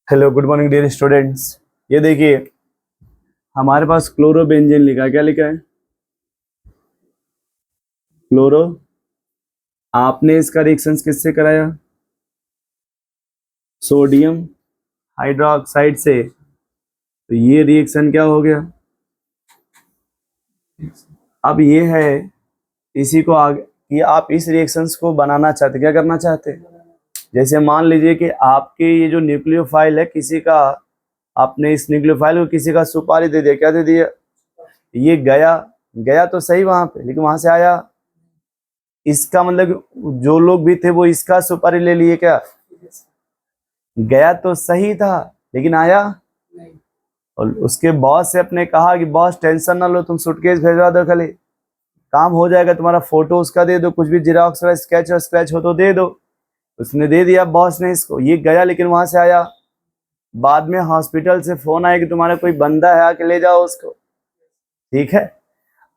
Hello, good morning dear students. ये देखिए, हमारे पास क्लोरोबेंजीन लिखा है। क्या लिखा है? क्लोरो। आपने इसका रिएक्शन किससे कराया? सोडियम हाइड्रोक्साइड से। तो ये रिएक्शन क्या हो गया? अब ये है, इसी को आगे कि आप इस रिएक्शंस को बनाना चाहते, क्या करना चाहते? जैसे मान लीजिए कि आपके ये जो न्यूक्लियोफाइल है किसी का, आपने इस न्यूक्लियोफाइल को किसी का सुपारी दे दिया। क्या दे दिया? ये गया गया तो सही वहां पे, लेकिन वहां से आया इसका मतलब जो लोग भी थे वो इसका सुपारी ले लिए। क्या गया तो सही था, लेकिन आया नहीं। और उसके बॉस से अपने कहा कि बॉस टेंशन ना लो, तुम सूटकेस भेजवा दो, खाली काम हो जाएगा, तुम्हारा फोटो उसका दे दो, कुछ भी जिराक्स और स्केच हो तो दे दो। उसने दे दिया बॉस ने इसको, ये गया लेकिन वहां से आया। बाद में हॉस्पिटल से फोन आया कि तुम्हारा कोई बंदा है, आके ले जाओ उसको। ठीक है।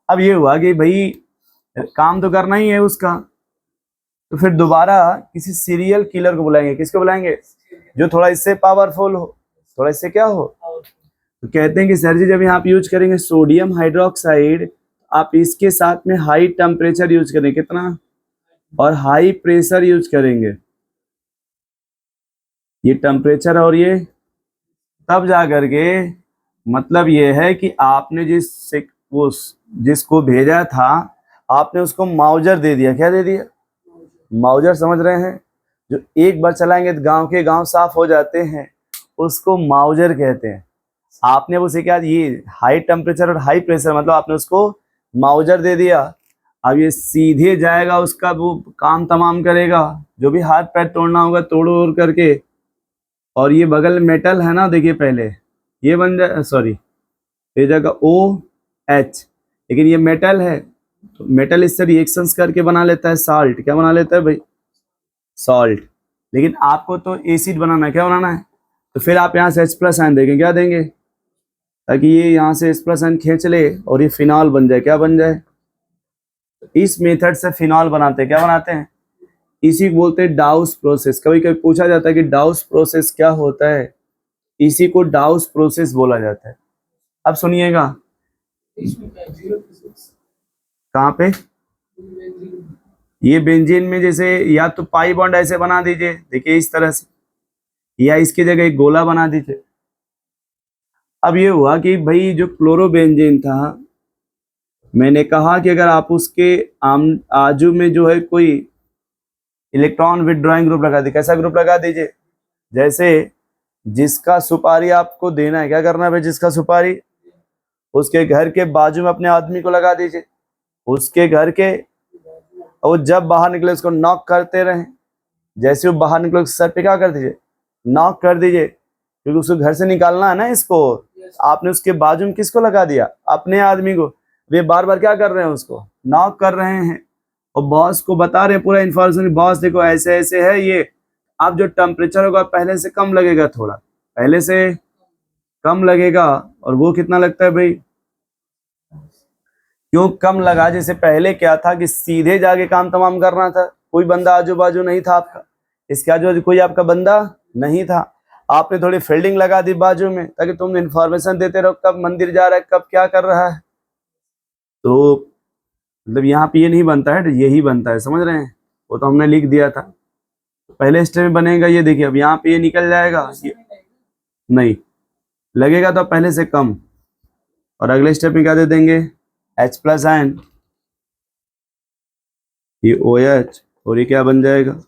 अब ये हुआ कि भाई काम तो करना ही है उसका, तो फिर दोबारा किसी सीरियल किलर को बुलाएंगे। किसको बुलाएंगे? जो थोड़ा इससे पावरफुल हो, थोड़ा इससे क्या हो। तो कहते हैं कि सर जी जब यहाँ पे यूज करेंगे सोडियम हाइड्रोक्साइड, आप इसके साथ में हाई टेम्परेचर यूज करेंगे। कितना? और हाई प्रेशर यूज करेंगे। ये टेम्परेचर और ये तब जा करके, मतलब ये है कि आपने वो जिसको भेजा था, आपने उसको माउजर दे दिया। क्या दे दिया? माउजर। समझ रहे हैं? जो एक बार चलाएंगे तो गांव के गांव साफ हो जाते हैं, उसको माउजर कहते हैं। आपने उसे क्या, ये हाई टेम्परेचर और हाई प्रेशर, मतलब आपने उसको माउजर दे दिया। अब ये सीधे जाएगा, उसका वो काम तमाम करेगा, जो भी हाथ पैर तोड़ना होगा तोड़ ओड़ करके। और ये बगल में मेटल है ना, देखिए पहले ये बन जाए, सॉरी ये जगह ओ एच, लेकिन ये मेटल है, तो मेटल इससे रिएक्शंस करके बना लेता है साल्ट। क्या बना लेता है भाई? सॉल्ट। लेकिन आपको तो एसिड बनाना है। क्या बनाना है? तो फिर आप यहाँ से H प्लस आयन देंगे। क्या देंगे? ताकि ये यहाँ से H प्लस आयन खींच ले और ये फिनॉल बन जाए। क्या बन जाए? इस मेथड से फिनॉल बनाते हैं। क्या बनाते हैं? इसी को बोलते हैं डाउस प्रोसेस। कभी कभी पूछा जाता है कि डाउस प्रोसेस क्या होता है। इसी को डाउस प्रोसेस बोला जाता है। अब सुनिएगा, कहाँ पे? ये बेंजीन में जैसे या तो पाई बॉन्ड ऐसे बना दीजिए, देखिए इस तरह से, या इसकी जगह एक गोला बना दीजिए। अब ये हुआ कि भाई जो क्लोरोबेंजीन था, मैंने कहा कि अगर आप उसके आजू में जो है कोई इलेक्ट्रॉन विथड्रॉइंग ग्रुप लगा दीजिए। कैसा ग्रुप लगा दीजिए? जैसे जिसका सुपारी आपको देना है, क्या करना है भाई? जिसका सुपारी, उसके घर के बाजू में अपने आदमी को लगा दीजिए, उसके घर के, और जब बाहर निकले उसको नॉक करते रहें। जैसे वो बाहर निकले सर पे क्या कर दीजिए? नॉक कर दीजिए, क्योंकि उसको घर से निकालना है ना इसको। आपने उसके बाजू में किसको लगा दिया? अपने आदमी को। वे बार बार क्या कर रहे हैं? उसको नॉक कर रहे हैं, और बॉस को बता रहे हैं पूरा इन्फॉर्मेशन। बॉस देखो ऐसे ऐसे है ये। अब जो टेम्परेचर होगा पहले से कम लगेगा, थोड़ा पहले से कम लगेगा। और वो कितना लगता है भाई? क्यों कम लगा? जैसे पहले क्या था कि सीधे जाके काम तमाम करना था, कोई बंदा आजू बाजू नहीं था आपका, इसके आजू बाजू कोई आपका बंदा नहीं था। आपने थोड़ी फील्डिंग लगा दी बाजू में, ताकि तुम इन्फॉर्मेशन देते रहो कब मंदिर जा रहा है, कब क्या कर रहा है। तो मतलब यहाँ पे ये नहीं बनता है, यही बनता है। समझ रहे हैं? वो तो हमने लिख दिया था। पहले स्टेप में बनेगा ये, देखिए अब यहाँ पे ये निकल जाएगा, ये नहीं लगेगा तो पहले से कम। और अगले स्टेप में क्या दे देंगे? H प्लस आयन, ये OH, और ये क्या बन जाएगा?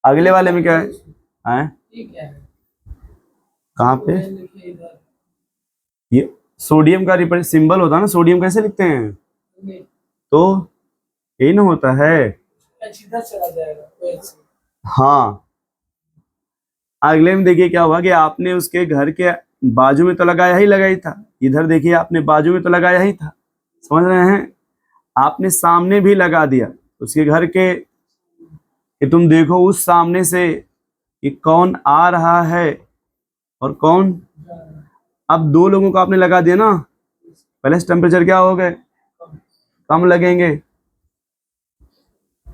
अगले वाले में क्या है? कहाँ पे? ये सोडियम का रिप्रेजेंट सिंबल होता है ना, सोडियम कैसे लिखते हैं? तो यही ना होता है। हाँ, अगले में देखिए क्या हुआ कि आपने उसके घर के बाजू में तो लगाया ही लगाई था, इधर देखिए आपने बाजू में तो लगाया ही था। समझ रहे हैं? आपने सामने भी लगा दिया उसके घर के, कि तुम देखो उस सामने से कि कौन आ रहा है और कौन। अब दो लोगों को आपने लगा दिया ना, पहले टेम्परेचर क्या हो गए? कम लगेंगे।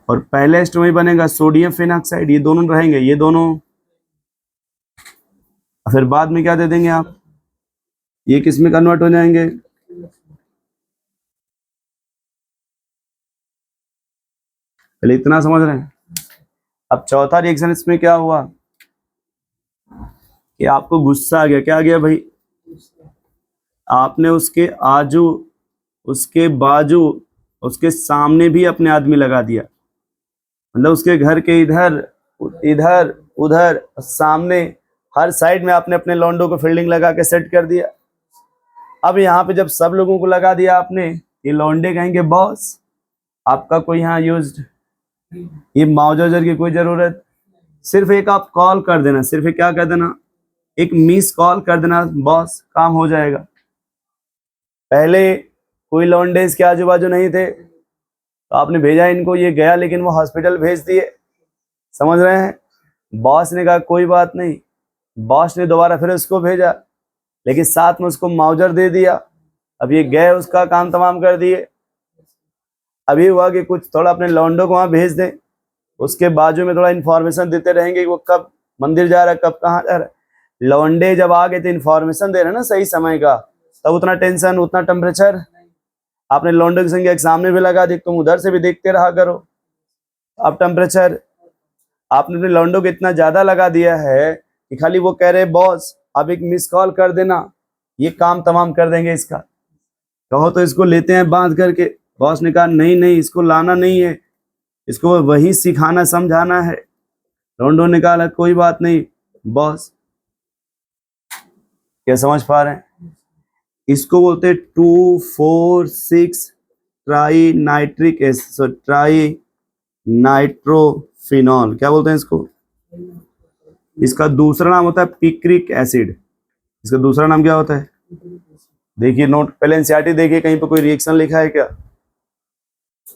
और पहले स्टेप में बनेगा सोडियम फिनॉक्साइड, ये दोनों रहेंगे, ये दोनों फिर बाद में क्या दे देंगे आप, ये किस में कन्वर्ट हो जाएंगे, पहले इतना समझ रहे हैं। अब चौथा रिएक्शन इसमें क्या हुआ कि आपको गुस्सा आ गया, क्या आ गया भाई, आपने उसके आजू, उसके बाजू, उसके सामने भी अपने आदमी लगा दिया, मतलब उसके घर के इधर इधर उधर सामने हर साइड में आपने अपने लॉन्डो को फील्डिंग लगा के सेट कर दिया। अब यहाँ पे जब सब लोगों को लगा दिया आपने, ये लॉन्डे कहेंगे बॉस आपका कोई यहाँ यूज्ड, ये माउजर की कोई जरूरत, सिर्फ एक आप कॉल कर देना, सिर्फ एक क्या कर देना, एक मिस कॉल कर देना, बॉस काम हो जाएगा। पहले कोई लॉन्डेज के आजू बाजू नहीं थे तो आपने भेजा इनको, ये गया लेकिन वो हॉस्पिटल भेज दिए, समझ रहे हैं। बॉस ने कहा कोई बात नहीं, बॉस ने दोबारा फिर उसको भेजा लेकिन साथ में उसको माउजर दे दिया। अब ये गए उसका काम तमाम कर दिए। अभी हुआ कि कुछ थोड़ा अपने लॉन्डो को वहाँ भेज दें, उसके बाजू में थोड़ा इन्फॉर्मेशन देते रहेंगे कि वो कब मंदिर जा रहा है, कब कहाँ जा रहा है। लॉन्डे जब आ गए तो इन्फॉर्मेशन दे रहे हैं ना सही समय का, तब उतना टेंशन, उतना टेम्परेचर आपने लॉन्डो की संख्या एक सामने भी लगा दी, तुम उधर से भी देखते रहा करो। अब टेम्परेचर आपने अपने लॉन्डो को इतना ज्यादा लगा दिया है कि खाली वो कह रहे बॉस आप एक मिस कॉल कर देना, ये काम तमाम कर देंगे इसका। कहो तो इसको लेते हैं बांध करके। बॉस ने कहा नहीं नहीं, इसको लाना नहीं है, इसको वही सिखाना समझाना है। लॉन्डो ने कहा कोई बात नहीं बॉस। क्या समझ पा रहे हैं, इसको बोलते हैं 2,4,6 try nitric acid, try nitrophenol, क्या बोलते हैं इसको, इसका दूसरा नाम होता है पिक्रिक एसिड। इसका दूसरा नाम क्या होता है, देखिए नोट, पहले एनसीईआरटी देखिए कहीं पर कोई रिएक्शन लिखा है क्या,